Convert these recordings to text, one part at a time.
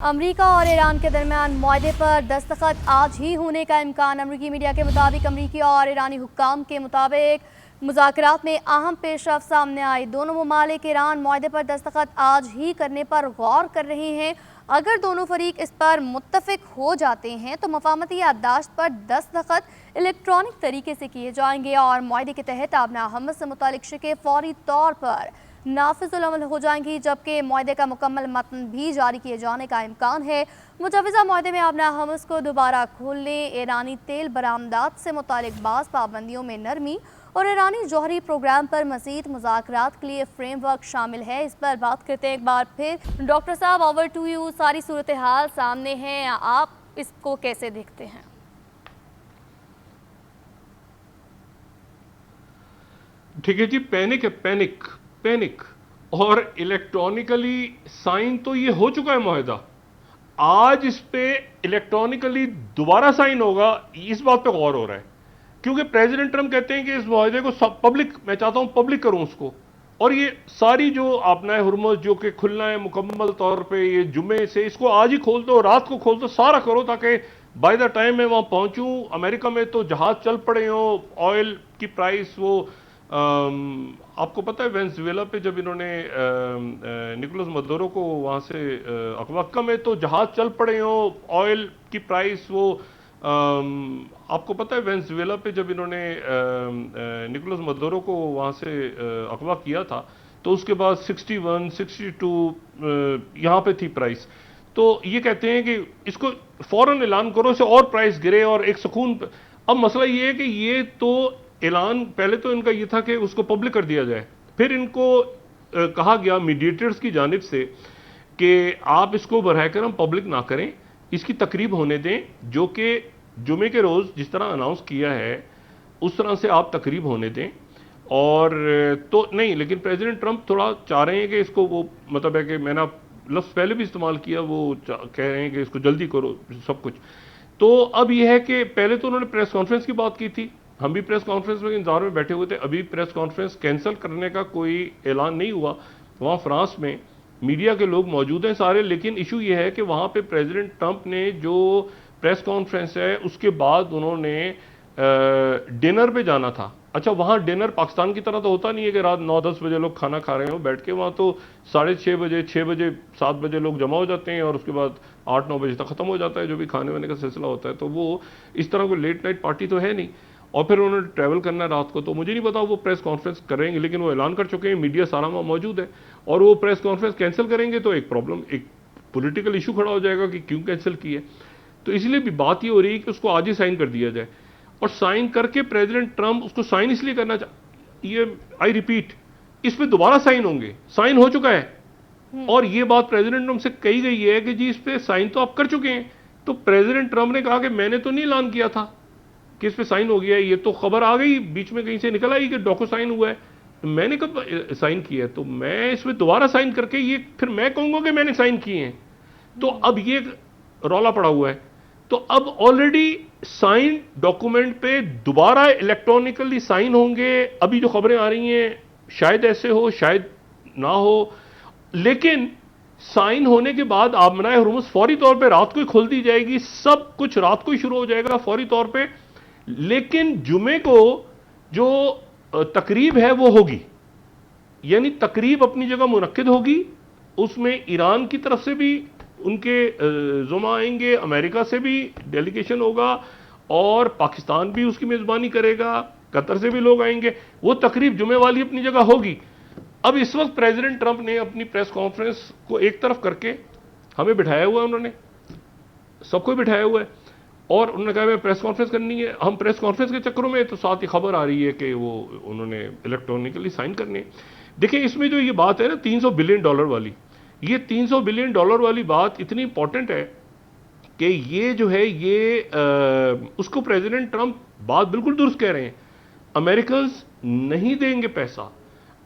America और Iran के दरमियान मुआहदे पर दस्तखत आज ही होने का इम्कान। अमेरिकी मीडिया के मुताबिक अमेरिकी और ईरानी हुक्काम के मुताबिक मुज़ाकरात में अहम पेशरफ्त सामने आई। दोनों ममालिक ईरान मुआहदे पर दस्तखत आज ही करने पर गौर कर रहे हैं। अगर दोनों फरीक इस पर मुत्तफिक हो जाते हैं तो मफाहमती याददाश्त पर दस्तखत इलेक्ट्रॉनिक तरीके से किए जाएंगे और मुआहदे के तहत आबना हमद से मुतालिक शिकें फौरी तौर पर नाफिजुल अमल हो जाएंगी, जबकि मुआहदे का मुकम्मल मतन भी जारी किए जाने का इम्कान है। मुजवज़ा मुआहदे में आबना हमद को दोबारा खोलने, ईरानी तेल बरामदात से मुतालिक बाज़ पाबंदियों में नरमी और ईरानी जौहरी प्रोग्राम पर मज़ीद मुज़ाकरात के लिए फ्रेमवर्क शामिल है। इस पर बात करते हैं एक बार फिर। डॉक्टर साहब, ओवर टू यू। सारी सूरत हाल सामने है, आप इसको कैसे देखते हैं? ठीक है जी, पैनिक है, पैनिक और इलेक्ट्रॉनिकली साइन तो ये हो चुका है मुआहदा। आज इस पे इलेक्ट्रॉनिकली दोबारा साइन होगा, इस बात पे गौर हो रहा है, क्योंकि प्रेसिडेंट ट्रंप कहते हैं कि इस मुआहदे को सब पब्लिक, मैं चाहता हूं पब्लिक करूं उसको, और ये सारी जो आपना हुर्मुज़ जो कि खुलना है मुकम्मल तौर पे ये जुमे से, इसको आज ही खोल दो, रात को खोल दो, सारा करो, ताकि बाय द टाइम मैं वहां पहुंचूं। अमेरिका में तो जहाज चल पड़े हो, ऑयल की प्राइस वो आपको पता है वेनेजुएला पे जब इन्होंने निकोलस मदुरो को वहां से अक्वा में तो जहाज चल पड़े हो, ऑयल की प्राइस वो आपको पता है वेनेजुएला पे जब इन्होंने निकोलस मदुरो को वहां से अगवा किया था तो उसके बाद 61, 62 यहां पे थी प्राइस। तो ये कहते हैं कि इसको फौरन ऐलान करो, इसे और प्राइस गिरे और एक सुकून। अब मसला ये है कि ये तो ऐलान पहले तो इनका ये था कि उसको पब्लिक कर दिया जाए, फिर इनको कहा गया मीडिएटर्स की जानिब से कि आप इसको बढ़ाकर हम पब्लिक ना करें, इसकी तकरीब होने दें, जो कि जुमे के रोज़ जिस तरह अनाउंस किया है उस तरह से आप तकरीब होने दें। और तो नहीं, लेकिन प्रेसिडेंट ट्रंप थोड़ा चाह रहे हैं कि इसको, वो मतलब है कि मैंने लफ्ज़ पहले भी इस्तेमाल किया, वो कह रहे हैं कि इसको जल्दी करो सब कुछ। तो अब यह है कि पहले तो उन्होंने प्रेस कॉन्फ्रेंस की बात की थी, हम भी प्रेस कॉन्फ्रेंस में इंतजार में बैठे हुए थे, अभी प्रेस कॉन्फ्रेंस कैंसिल करने का कोई ऐलान नहीं हुआ। वहाँ फ्रांस में मीडिया के लोग मौजूद हैं सारे, लेकिन इशू ये है कि वहाँ पे प्रेसिडेंट ट्रंप ने जो प्रेस कॉन्फ्रेंस है उसके बाद उन्होंने डिनर पे जाना था। अच्छा, वहाँ डिनर पाकिस्तान की तरह तो होता नहीं है कि रात 9-10 बजे लोग खाना खा रहे हो बैठ के, वहाँ तो 6:30 बजे, 6 बजे, 7 बजे लोग जमा हो जाते हैं और उसके बाद 8-9 बजे तक ख़त्म हो जाता है जो भी खाने वाने का सिलसिला होता है। तो वो इस तरह कोई लेट नाइट पार्टी तो है नहीं। और फिर उन्होंने ट्रैवल करना है रात को, तो मुझे नहीं पता वो प्रेस कॉन्फ्रेंस करेंगे, लेकिन वो ऐलान कर चुके हैं, मीडिया सारा वहाँ मौजूद है। और वो प्रेस कॉन्फ्रेंस कैंसिल करेंगे तो एक प्रॉब्लम, एक पॉलिटिकल इशू खड़ा हो जाएगा कि क्यों कैंसिल किए। तो इसलिए भी बात ये हो रही है कि उसको आज ही साइन कर दिया जाए, और साइन करके प्रेसिडेंट ट्रंप उसको साइन इसलिए करना ये आई रिपीट, इस पे दोबारा साइन होंगे, साइन हो चुका है और ये बात प्रेसिडेंट ट्रंप से कही गई है कि जी इस पे साइन तो आप कर चुके हैं। तो प्रेसिडेंट ट्रंप ने कहा कि मैंने तो नहीं ऐलान किया था कि इस पे साइन हो गया है, ये तो खबर आ गई बीच में कहीं से निकल आई कि डॉक्यू साइन हुआ है, तो मैंने कब साइन किया है, तो मैं इस पे दोबारा साइन करके ये फिर मैं कहूंगा कि मैंने साइन किए हैं। तो अब ये रौला पड़ा हुआ है। तो अब ऑलरेडी साइन डॉक्यूमेंट पे दोबारा इलेक्ट्रॉनिकली साइन होंगे। अभी जो खबरें आ रही हैं शायद ऐसे हो, शायद ना हो, लेकिन साइन होने के बाद आमना हुर्मुज़ फौरी तौर पे रात को ही खोल दी जाएगी, सब कुछ रात को ही शुरू हो जाएगा फौरी तौर पे। लेकिन जुमे को जो तकरीब है वो होगी, यानी तकरीब अपनी जगह मुनक्किद होगी, उसमें ईरान की तरफ से भी उनके जुमा आएंगे, अमेरिका से भी डेलीगेशन होगा और पाकिस्तान भी उसकी मेज़बानी करेगा, कतर से भी लोग आएंगे। वो तकरीब जुमे वाली अपनी जगह होगी। अब इस वक्त प्रेसिडेंट ट्रंप ने अपनी प्रेस कॉन्फ्रेंस को एक तरफ करके हमें बिठाया हुआ है, उन्होंने सबको बिठाया हुआ है और उन्होंने कहा मैं प्रेस कॉन्फ्रेंस करनी है। हम प्रेस कॉन्फ्रेंस के चक्करों में तो साथ ही खबर आ रही है कि वो उन्होंने इलेक्ट्रॉनिकली साइन करने। देखिए, इसमें जो ये बात है ना $300 बिलियन वाली, ये $300 बिलियन वाली बात इतनी इंपॉर्टेंट है कि ये जो है ये उसको प्रेसिडेंट ट्रंप बात बिल्कुल दुरुस्त कह रहे हैं। अमेरिकन नहीं देंगे पैसा,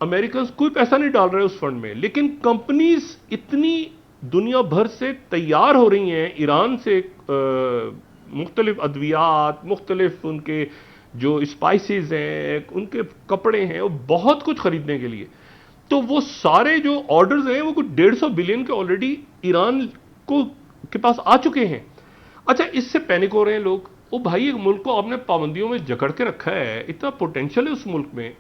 अमेरिकन कोई पैसा नहीं डाल रहे उस फंड में, लेकिन कंपनीज इतनी दुनिया भर से तैयार हो रही हैं ईरान से मुख्तलिफ अद्वियात, मुख्तलिफ उनके जो स्पाइसेस हैं, उनके कपड़े हैं, वो बहुत कुछ खरीदने के लिए। तो वो सारे जो ऑर्डर्स हैं वो कुछ 150 बिलियन के ऑलरेडी ईरान को के पास आ चुके हैं। अच्छा, इससे पैनिक हो रहे हैं लोग। ओ भाई, एक मुल्क को आपने पाबंदियों में जकड़ के रखा है, इतना पोटेंशियल है उस मुल्क में,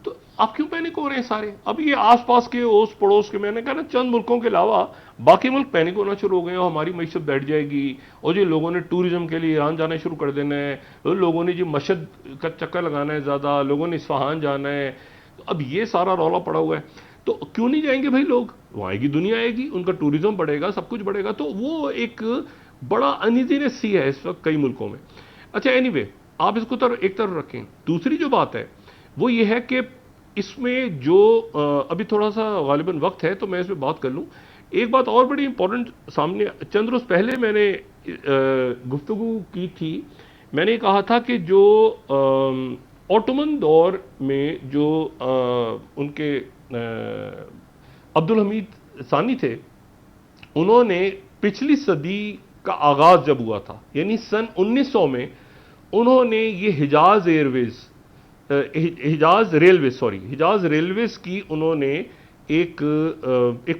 तो आप क्यों पैनिक हो रहे हैं सारे? अब ये आसपास के ओस पड़ोस के, मैंने कहा ना, चंद मुल्कों के अलावा बाकी मुल्क पैनिक होना शुरू हो गए और हमारी मईशत बैठ जाएगी, और जो लोगों ने टूरिज्म के लिए ईरान जाना शुरू कर देना है, लोगों ने जो मशहद का चक्कर लगाना है, ज़्यादा लोगों ने इस्फहान जाना है, तो अब ये सारा रौला पड़ा हुआ है, तो क्यों नहीं जाएंगे भाई लोग? वहाँ आएगी, दुनिया आएगी, उनका टूरिज्म बढ़ेगा, सब कुछ बढ़ेगा, तो वो एक बड़ा अनइजीनेस सी है इस वक्त कई मुल्कों में। अच्छा, एनीवे, आप इसको एक तरफ रखें। दूसरी जो बात है वो ये है कि इसमें जो अभी थोड़ा सा गालिबन वक्त है तो मैं इस पर बात कर लूँ। एक बात और बड़ी इंपॉर्टेंट सामने, चंद रोज पहले मैंने गुफ्तगू की थी, मैंने कहा था कि जो ऑटोमन दौर में जो उनके अब्दुल हमीद सानी थे, उन्होंने पिछली सदी का आगाज जब हुआ था, यानी सन 1900 में, उन्होंने ये हिजाज एयरवेज, हिजाज रेलवेज की उन्होंने एक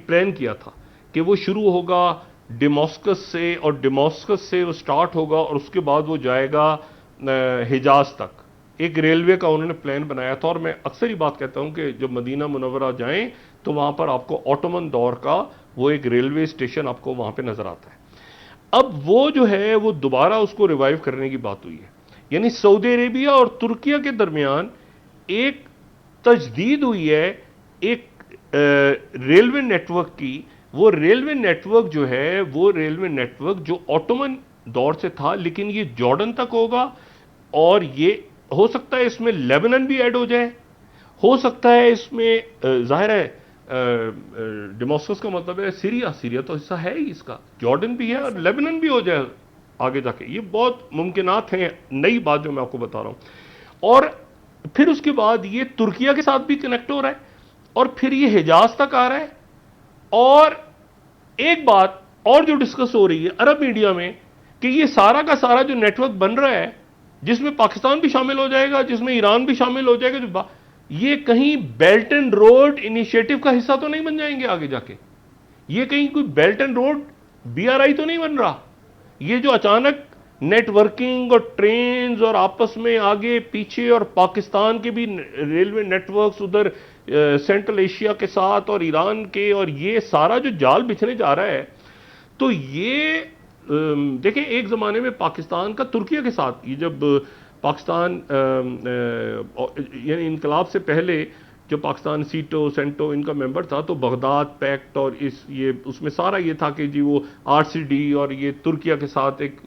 प्लान किया था कि वो शुरू होगा डेमास्कस से, और डेमास्कस से वो स्टार्ट होगा और उसके बाद वो जाएगा हिजाज तक। एक रेलवे का उन्होंने प्लान बनाया था, और मैं अक्सर ही बात कहता हूं कि जब मदीना मुनव्वरा जाएं तो वहां पर आपको ऑटोमन दौर का वो एक रेलवे स्टेशन आपको वहां पे नजर आता है। अब वो जो है वो दोबारा उसको रिवाइव करने की बात हुई है, यानी सऊदी अरेबिया और तुर्किया के दरमियान एक तजदीद हुई है एक रेलवे नेटवर्क की। वो रेलवे नेटवर्क जो है, वो रेलवे नेटवर्क जो ऑटोमन दौर से था, लेकिन ये जॉर्डन तक होगा, और ये हो सकता है इसमें लेबनान भी ऐड हो जाए, हो सकता है इसमें जाहिर है डेमास्कस का मतलब है सीरिया, सीरिया तो हिस्सा है ही इसका, जॉर्डन भी है और लेबनान भी हो जाए आगे जाके। ये बहुत मुमकिनात हैं, नई बात जो मैं आपको बता रहा हूं। और फिर उसके बाद ये तुर्किया के साथ भी कनेक्ट हो रहा है, और फिर ये हिजाज तक आ रहा है। और एक बात और जो डिस्कस हो रही है अरब मीडिया में, कि ये सारा का सारा जो नेटवर्क बन रहा है, जिसमें पाकिस्तान भी शामिल हो जाएगा, जिसमें ईरान भी शामिल हो जाएगा, जो ये कहीं बेल्ट एंड रोड इनिशिएटिव का हिस्सा तो नहीं बन जाएंगे आगे जाके? ये कहीं कोई बेल्ट एंड रोड BRI तो नहीं बन रहा? ये जो अचानक नेटवर्किंग और ट्रेन्स और आपस में आगे पीछे, और पाकिस्तान के भी रेलवे नेटवर्क्स उधर सेंट्रल एशिया के साथ और ईरान के, और ये सारा जो जाल बिछने जा रहा है, तो ये देखें, एक जमाने में पाकिस्तान का तुर्किया के साथ, ये जब पाकिस्तान यानी इनकलाब से पहले जो पाकिस्तान सीटो सेंटो इनका मेंबर था, तो बगदाद पैक्ट और ये उसमें सारा ये था कि जी वो RCD और ये तुर्किया के साथ एक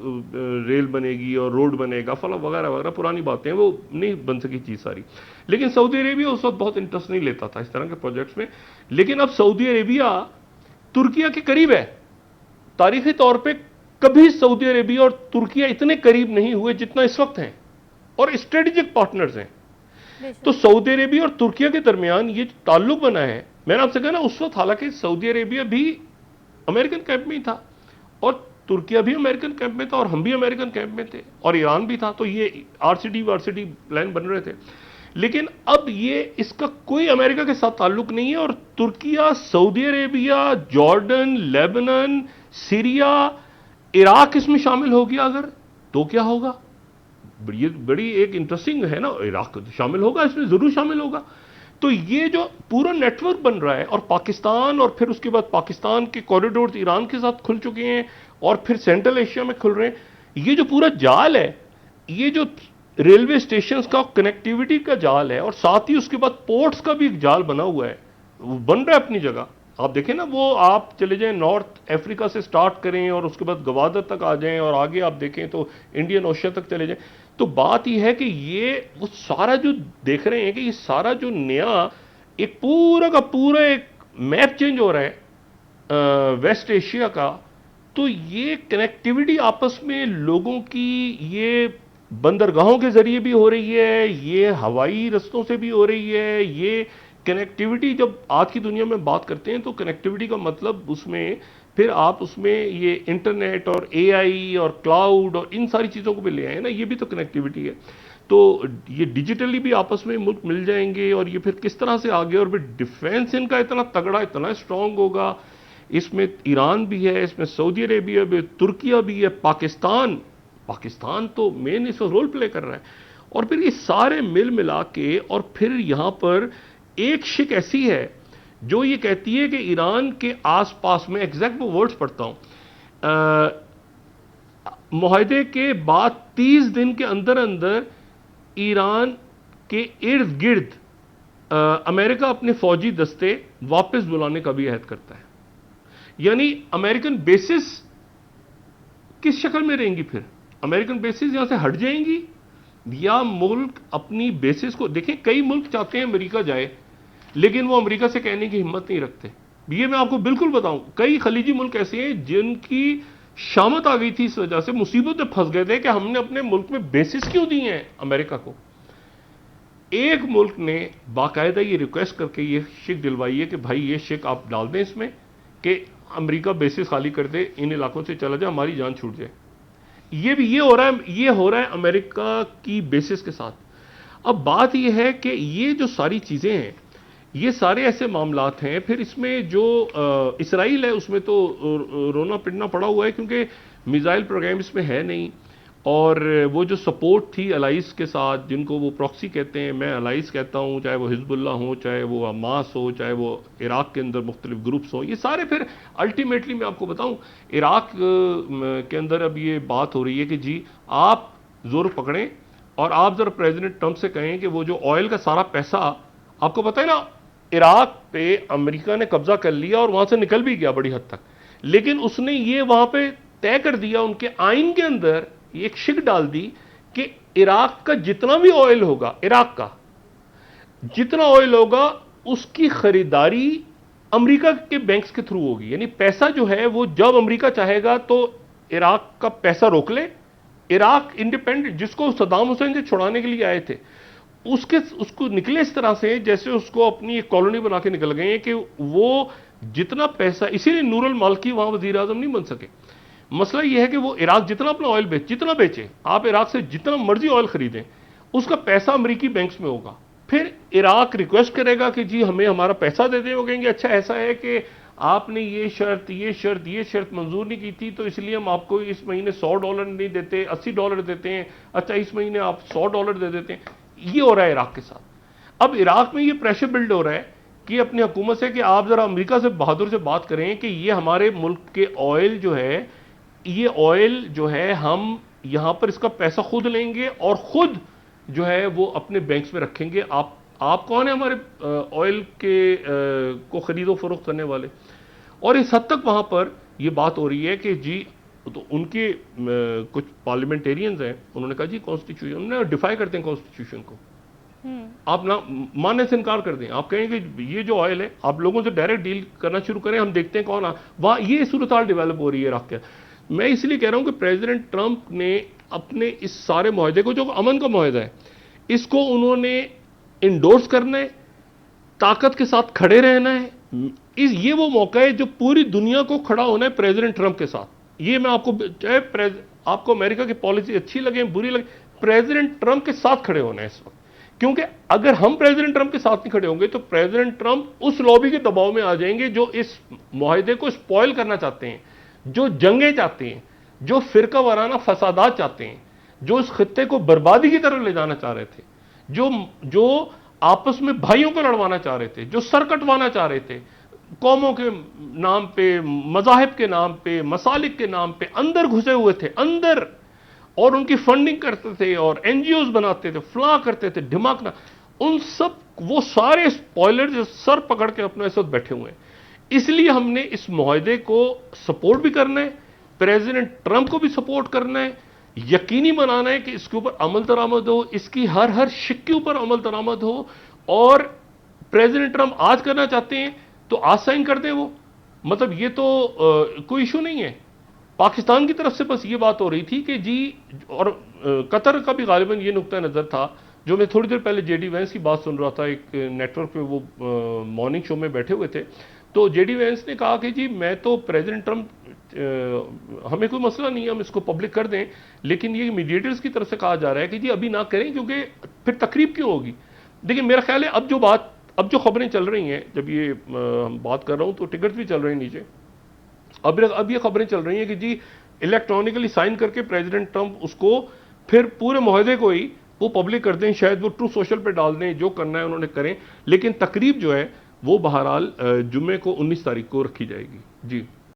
रेल बनेगी और रोड बनेगा, फला वगैरह वगैरह, पुरानी बातें, वो नहीं बन सकी चीज़ सारी। लेकिन सऊदी अरेबिया उस वक्त बहुत इंटरेस्ट नहीं लेता था इस तरह के प्रोजेक्ट्स में। लेकिन अब सऊदी अरेबिया तुर्किया के करीब है। तारीखी तौर पर कभी सऊदी अरेबिया और तुर्किया इतने करीब नहीं हुए जितना इस वक्त हैं, और स्ट्रेटेजिक पार्टनर्स हैं। तो सऊदी अरेबिया और तुर्किया के दरमियान ये ताल्लुक बना है, मैंने आपसे कहा ना, उस वक्त हालांकि सऊदी अरेबिया भी अमेरिकन कैंप में ही था, और तुर्किया भी अमेरिकन कैंप में था, और हम भी अमेरिकन कैंप में थे, और ईरान भी था, तो ये RCD प्लान बन रहे थे। लेकिन अब ये इसका कोई अमेरिका के साथ ताल्लुक नहीं है, और Türkiye, Saudi Arabia, Jordan, Lebanon, Syria, Iraq इसमें शामिल हो गया अगर, तो क्या होगा? ये बड़ी एक इंटरेस्टिंग है ना, इराक शामिल होगा, इसमें जरूर शामिल होगा। तो ये जो पूरा नेटवर्क बन रहा है, और पाकिस्तान, और फिर उसके बाद पाकिस्तान के कॉरिडोर ईरान के साथ खुल चुके हैं, और फिर सेंट्रल एशिया में खुल रहे हैं, ये जो पूरा जाल है, ये जो रेलवे स्टेशन का कनेक्टिविटी का जाल है, और साथ ही उसके बाद पोर्ट्स का भी एक जाल बना हुआ है, वो बन रहा है अपनी जगह। आप देखें ना, वो आप चले जाएं नॉर्थ अफ्रीका से स्टार्ट करें और उसके बाद गवादर तक आ जाएं, और आगे आप देखें तो इंडियन ओशन तक चले जाएं, तो बात यह है कि ये वो सारा जो देख रहे हैं कि ये सारा जो नया एक पूरा का पूरा एक मैप चेंज हो रहा है वेस्ट एशिया का। तो ये कनेक्टिविटी आपस में लोगों की, ये बंदरगाहों के जरिए भी हो रही है, ये हवाई रस्तों से भी हो रही है। ये कनेक्टिविटी, जब आज की दुनिया में बात करते हैं तो कनेक्टिविटी का मतलब उसमें फिर आप उसमें ये इंटरनेट और AI और क्लाउड और इन सारी चीज़ों को भी ले आए ना, ये भी तो कनेक्टिविटी है। तो ये डिजिटली भी आपस में मुल्क मिल जाएंगे, और ये फिर किस तरह से आगे, और फिर डिफेंस इनका इतना तगड़ा, इतना स्ट्रांग होगा इसमें ईरान भी है, इसमें सऊदी अरेबिया भी, तुर्किया भी है, पाकिस्तान पाकिस्तान तो मेन इसमें रोल प्ले कर रहा है। और फिर ये सारे मिल मिला के, और फिर यहां पर एक शिक ऐसी है जो ये कहती है कि ईरान के आसपास में, एग्जैक्ट वो वर्ड्स पढ़ता हूं, मुआहदे के बाद 30 दिन के अंदर अंदर ईरान के इर्द गिर्द अमेरिका अपने फौजी दस्ते वापस बुलाने का भी अहद करता है। यानी अमेरिकन बेसिस किस शक्ल में रहेंगी? फिर अमेरिकन बेसिस यहां से हट जाएंगी, या मुल्क अपनी बेसिस को देखें। कई मुल्क चाहते हैं अमेरिका जाए, लेकिन वो अमेरिका से कहने की हिम्मत नहीं रखते। ये मैं आपको बिल्कुल बताऊं, कई खलीजी मुल्क ऐसे हैं जिनकी शामत आ गई थी, इस वजह से मुसीबत में फंस गए थे कि हमने अपने मुल्क में बेसिस क्यों दी हैं अमेरिका को। एक मुल्क ने बाकायदा ये रिक्वेस्ट करके ये शिक दिलवाई है कि भाई ये शिक आप डाल दें इसमें कि अमेरिका बेसिस खाली कर दे, इन इलाकों से चला जाए, हमारी जान छूट जाए। ये हो रहा है अमेरिका की बेसिस के साथ। अब बात ये है कि ये जो सारी चीजें हैं, ये सारे ऐसे मामलात हैं। फिर इसमें जो इसराइल है उसमें तो रोना पिटना पड़ा हुआ है, क्योंकि मिसाइल प्रोग्राम इसमें है नहीं, और वो जो सपोर्ट थी अलाइस के साथ, जिनको वो प्रॉक्सी कहते हैं, मैं अलाइस कहता हूँ, चाहे वो हिजबुल्ला हो, चाहे वो हमास हो, चाहे वो इराक के अंदर मुख्तलिफ ग्रुप्स हो, ये सारे फिर अल्टीमेटली मैं आपको बताऊँ, इराक के अंदर अब ये बात हो रही है कि जी आप जोर पकड़ें और आप जरा प्रेसिडेंट ट्रंप से कहें कि वो जो ऑयल का सारा पैसा, आपको पता है ना, इराक पे अमेरिका ने कब्जा कर लिया और वहां से निकल भी गया बड़ी हद तक, लेकिन उसने ये वहां पे तय कर दिया, उनके आइन के अंदर एक शिक डाल दी कि इराक का जितना भी ऑयल होगा, इराक का जितना ऑयल होगा, उसकी खरीदारी अमेरिका के बैंक्स के थ्रू होगी। यानी पैसा जो है वो जब अमेरिका चाहेगा तो इराक का पैसा रोक ले। इराक इंडिपेंडेंट, जिसको सद्दाम हुसैन से छुड़ाने के लिए आए थे, उसको निकले इस तरह से जैसे उसको अपनी एक कॉलोनी बना के निकल गए हैं कि वो जितना पैसा, इसीलिए नूरुल मालिकी वहां वजीर आजम नहीं बन सके। मसला यह है कि वो इराक जितना अपना ऑयल जितना बेचे, आप इराक से जितना मर्जी ऑयल खरीदें, उसका पैसा अमेरिकी बैंक्स में होगा। फिर इराक रिक्वेस्ट करेगा कि जी हमें हमारा पैसा दे दें, वो कहेंगे अच्छा ऐसा है कि आपने ये शर्त मंजूर नहीं की थी, तो इसलिए हम आपको इस महीने $100 नहीं देते, $80 देते हैं। अच्छा इस महीने आप $100 दे देते हैं। ये हो रहा है इराक के साथ। अब इराक में ये प्रेशर बिल्ड हो रहा है कि अपनी हुकूमत से कि आप जरा अमेरिका से बहादुर से बात करें कि ये हमारे मुल्क के ऑयल जो है, ये ऑयल जो है हम यहां पर इसका पैसा खुद लेंगे और खुद जो है वो अपने बैंक्स में रखेंगे। आप कौन है हमारे ऑयल के को खरीदो फरोख्त करने वाले? और इस हद तक वहां पर ये बात हो रही है कि जी, तो उनके कुछ पार्लियामेंटेरियंस हैं, उन्होंने कहा जी कॉन्स्टिट्यूशन, उन्होंने डिफाई करते हैं कॉन्स्टिट्यूशन को। आप ना मानने से इनकार कर दें, आप कहेंगे ये जो ऑयल है आप लोगों से डायरेक्ट डील करना शुरू करें, हम देखते हैं कौन वहां। ये सूरत हाल डेवलप हो रही है इराक के। मैं इसलिए कह रहा हूं कि प्रेसिडेंट ट्रंप ने अपने इस सारे मुआहदे को, जो अमन का मुआहदा है, इसको उन्होंने इंडोर्स करना है, ताकत के साथ खड़े रहना है। ये वो मौका है जो पूरी दुनिया को खड़ा होना है प्रेसिडेंट ट्रंप के साथ। ये मैं आपको, चाहे आपको अमेरिका की पॉलिसी अच्छी लगे बुरी लगे, प्रेसिडेंट ट्रंप के साथ खड़े होना है इस वक्त। क्योंकि अगर हम प्रेसिडेंट ट्रंप के साथ नहीं खड़े होंगे तो प्रेसिडेंट ट्रंप उस लॉबी के दबाव में आ जाएंगे जो इस मुआहदे को स्पॉइल करना चाहते हैं, जो जंगें चाहते हैं, जो फिरका वाराना फसादात चाहते हैं, जो इस खित्ते को बर्बादी की तरफ ले जाना चाह रहे थे, जो आपस में भाइयों को लड़वाना चाह रहे थे, जो सर कटवाना चाह रहे थे, कौमों के नाम पे, मजाहिब के नाम पे, मसालिक के नाम पे अंदर घुसे हुए थे अंदर, और उनकी फंडिंग करते थे और एनजीओज बनाते थे, फ्ला करते थे, ढिमाकना, उन सब वो सारे स्पॉयलर जो सर पकड़ के अपने इस वक्त बैठे हुए हैं। इसलिए हमने इस मुआहदे को सपोर्ट भी करना है, प्रेसिडेंट ट्रंप को भी सपोर्ट करना है, यकीनी बनाना है कि इसके ऊपर अमल दरामद हो, इसकी हर शिक के ऊपर अमल दरामद हो। और प्रेसिडेंट ट्रंप आज करना चाहते हैं तो आज साइन कर दें वो, मतलब ये तो कोई इशू नहीं है। पाकिस्तान की तरफ से बस ये बात हो रही थी कि जी, और कतर का भी गालिबन ये नुक्ता नज़र था, जो मैं थोड़ी देर पहले जेडी वैंस की बात सुन रहा था, एक नेटवर्क पे वो मॉर्निंग शो में बैठे हुए थे, तो जेडी वैंस ने कहा कि जी मैं तो प्रेसिडेंट ट्रंप, हमें कोई मसला नहीं है, हम इसको पब्लिक कर दें, लेकिन ये मीडिएटर्स की तरफ से कहा जा रहा है कि जी अभी ना करें, क्योंकि फिर तकरीब क्यों होगी। देखिए मेरा ख्याल है अब जो खबरें चल रही हैं, जब ये हम बात कर रहा हूं तो टिकट भी चल रहे हैं नीचे, अब ये खबरें चल रही हैं कि जी इलेक्ट्रॉनिकली साइन करके प्रेसिडेंट ट्रंप उसको फिर पूरे मुआहदे को ही वो पब्लिक कर दें, शायद वो ट्रू सोशल पे डाल दें, जो करना है उन्होंने करें, लेकिन तकरीब जो है वो बहरहाल जुम्मे को 19 तारीख को रखी जाएगी। जी